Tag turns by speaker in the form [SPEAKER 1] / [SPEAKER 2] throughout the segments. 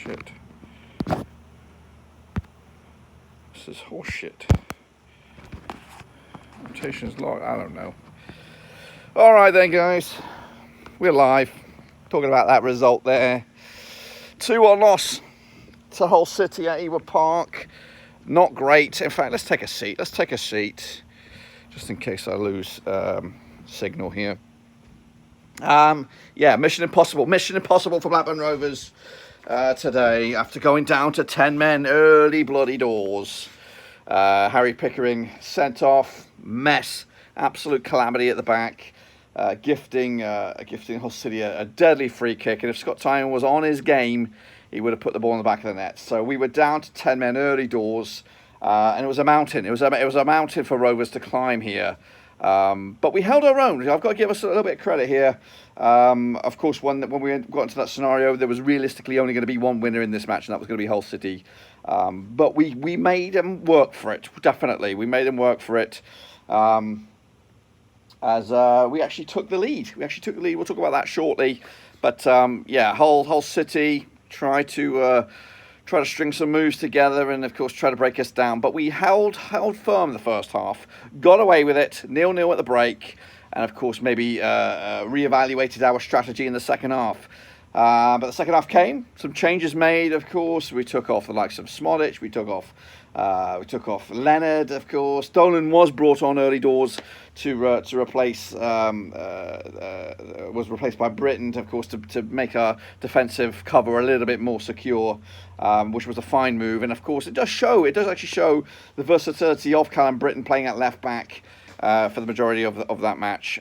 [SPEAKER 1] shit. This is horse shit. Rotation's locked. I don't know. All right then, guys. We're live. Talking about that result there. 2-1 loss to Hull City at Ewood Park. Not great. In fact, let's take a seat. Just in case I lose signal here. Yeah, mission impossible for Blackburn Rovers today after going down to 10 men early bloody doors. Harry Pickering sent off, mess, absolute calamity at the back, gifting Hull City a deadly free kick, and if Scott Tynan was on his game, he would have put the ball in the back of the net. So we were down to 10 men early doors, and it was a mountain. It was a mountain for Rovers to climb here. But we held our own. I've got to give us a little bit of credit here. Of course, when we got into that scenario, there was realistically only going to be one winner in this match, and that was going to be Hull City. But we made them work for it, definitely. We made them work for it as we actually took the lead. We'll talk about that shortly. But yeah, Hull City tried to string some moves together and, of course, try to break us down. But we held firm the first half, got away with it, 0-0 at the break, and, of course, maybe reevaluated our strategy in the second half. But the second half came, some changes made, of course. We took off the likes of Smodic, we took off Leonard, of course. Dolan was brought on early doors to replace, was replaced by Britton, of course, to make our defensive cover a little bit more secure, which was a fine move. And of course, it does actually show the versatility of Callum Britton playing at left back for the majority of that match.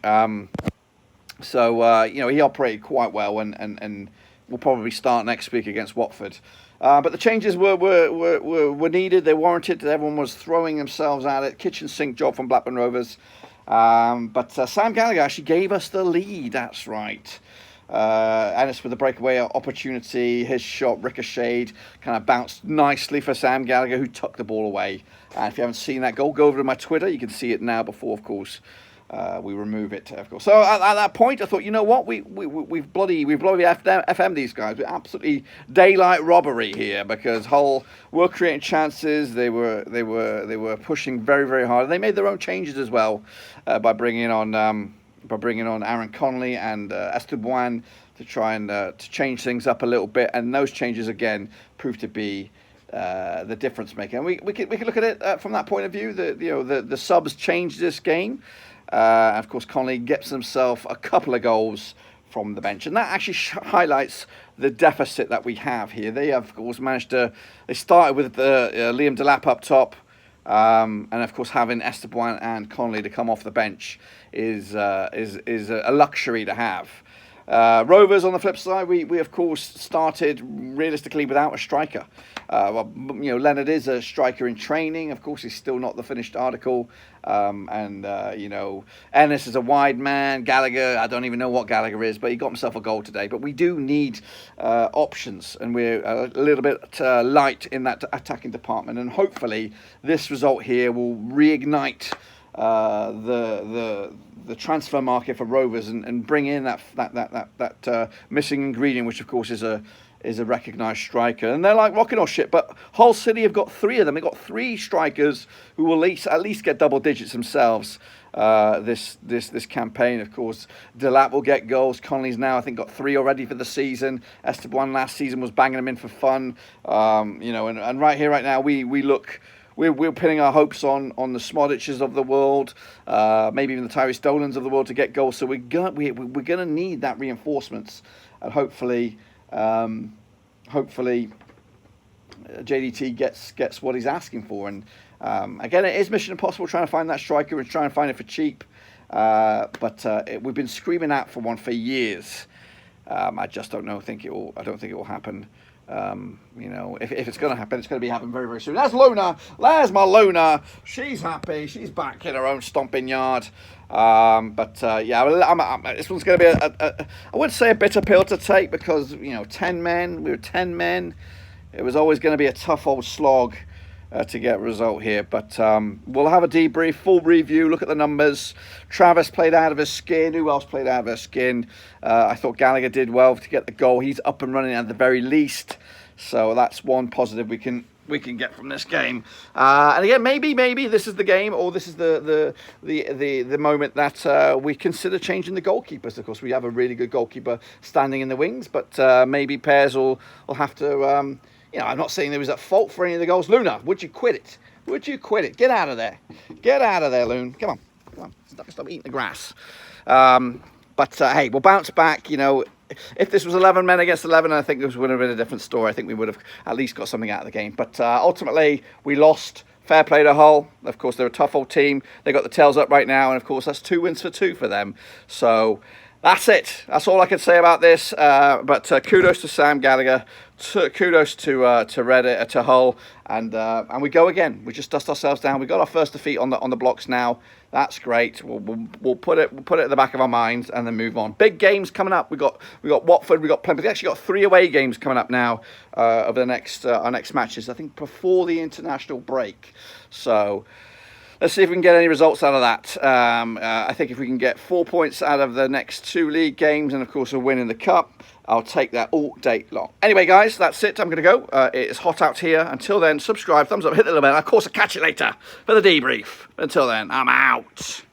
[SPEAKER 1] So you know, he operated quite well, and will probably start next week against Watford. But the changes were needed. They warranted. Everyone was throwing themselves at it. Kitchen sink job from Blackburn Rovers. But Sam Gallagher actually gave us the lead. That's right. Ennis with a breakaway opportunity. His shot ricocheted, kind of bounced nicely for Sam Gallagher, who tucked the ball away. And if you haven't seen that goal, go over to my Twitter. You can see it now before, of course, we remove it, of course. So at that point, I thought, you know what, we've bloody FM these guys. We're absolutely daylight robbery here, because Hull were creating chances. They were pushing very, very hard. And they made their own changes as well by bringing on Aaron Connolly and Esteban to try and to change things up a little bit. And those changes again proved to be the difference maker. And we could look at it from that point of view. The subs changed this game. Of course, Connolly gets himself a couple of goals from the bench, and that actually highlights the deficit that we have here. They have, of course, they started with Liam Delap up top, and of course having Esteban and Connolly to come off the bench is a luxury to have. Rovers, on the flip side, we of course started realistically without a striker. Well, you know, Leonard is a striker in training. Of course, he's still not the finished article. You know, Ennis is a wide man. Gallagher, I don't even know what Gallagher is, but he got himself a goal today. But we do need options, and we're a little bit light in that attacking department. And hopefully, this result here will reignite the transfer market for Rovers and bring in that missing ingredient, which of course is a recognised striker. And they're like rocking or shit, but Hull City have got three of them. They've got three strikers who will at least get double digits themselves this campaign. Of course, Delap will get goals. Connolly's now, I think, got 3 already for the season. Esteban last season was banging them in for fun. You know, and right here, right now, we're pinning our hopes on the Smodiches of the world, maybe even the Tyrese Dolans of the world to get goals. So we're gonna need that reinforcements, and hopefully JDT gets what he's asking for. And again, it is mission impossible trying to find that striker and trying to find it for cheap. But we've been screaming out for one for years. I just don't know. I don't think it will happen. You know, if it's going to happen, it's going to happen very, very soon. There's Luna. There's my Luna. She's happy. She's back in her own stomping yard. Yeah, this one's going to be I wouldn't say a bitter pill to take, because, you know, 10 men. We were 10 men. It was always going to be a tough old slog to get a result here. But we'll have a debrief, full review, look at the numbers. Travis played out of his skin. Who else played out of his skin? I thought Gallagher did well to get the goal. He's up and running at the very least. So that's one positive we can get from this game. And again, maybe this is the game, or this is the moment that we consider changing the goalkeepers. Of course, we have a really good goalkeeper standing in the wings, but maybe Pears will have to. I'm not saying they was at fault for any of the goals. Luna, would you quit it? Would you quit it? Get out of there. Get out of there, Loon. Come on. Stop eating the grass. But hey, we'll bounce back. If this was 11 men against 11, I think this would have been a different story. I think we would have at least got something out of the game. But ultimately, we lost. Fair play to Hull. Of course, they're a tough old team. They got the tails up right now. And of course, that's 2 wins for 2 for them. So that's it. That's all I can say about this. But kudos to Sam Gallagher. Kudos to Reddit, to Hull, and we go again. We just dust ourselves down. We got our first defeat on the blocks now. That's great. We'll put it at the back of our minds and then move on. Big games coming up. We got Watford. We got Plymouth. We actually got 3 away games coming up now over the next our next matches. I think before the international break. So let's see if we can get any results out of that. I think if we can get 4 points out of the next 2 league games, and of course a win in the cup, I'll take that all day long. Anyway, guys, that's it. I'm going to go. It's hot out here. Until then, subscribe, thumbs up, hit the little bell. Of course, I'll catch you later for the debrief. Until then, I'm out.